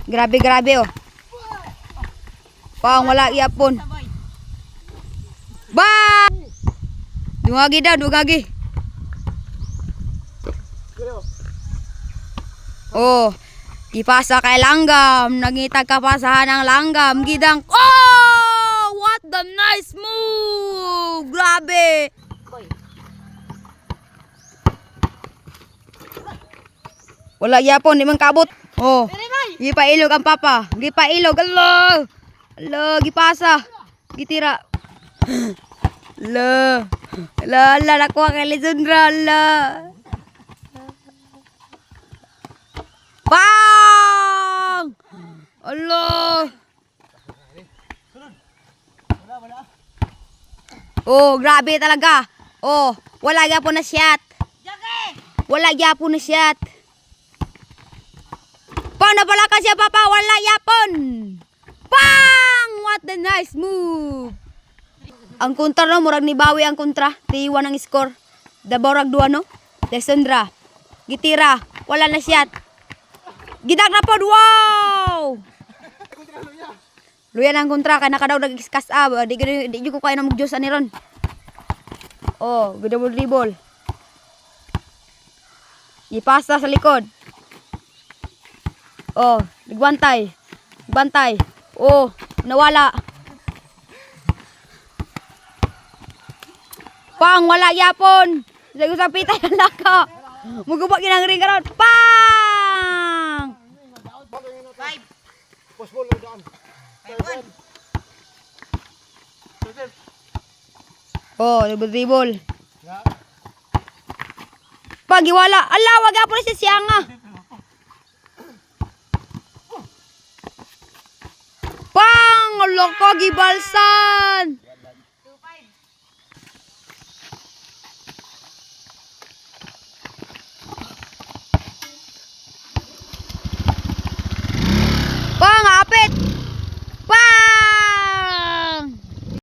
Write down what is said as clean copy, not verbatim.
Grabe, grabe oh. Pang wala yapon. Ba! Dungagi daw, dungagi. Oh, ipasa kay langgam. Nangitag kapasahan ng langgam. Gidang, oh! What the nice move! Grabe! Wala yapon, di man kabot. Oh, gipailog ang papa. Gipailog, alo! Alo, gipasa. Gitira. Alo. Alo, nakuha kay Lisandra, alo. Bang! Allah. Oh, grabe talaga. Oh, wala gyapon na shot. Wala gyapon na shot. Paano pala ka siya, papa? Wala yapon. Bang! What the nice move. Ang kontra no, murag ni bawi ang kontra. Tiiwan ang score. Daborag duwa no. Desundra. Gitira. Wala na shot. Gidag na pod, wow! Luya ng kontra, kaya nakadaw nag-iskas ab. Di ko kaya na mag-Diyos ani ron. Oh, gudabol dribble. Ipasa sa likod. Oh, nagbantay. Bantay. Oh, nawala. Pang, wala yapon. Sayo sa pitay ang laka. Magubak ginang ring karon. Pang! 5. Postball lang daan. 5-1. Oh, dribble. Pagiwala. Ala, wag apon si Sianga. Pang! Loko gibalsan.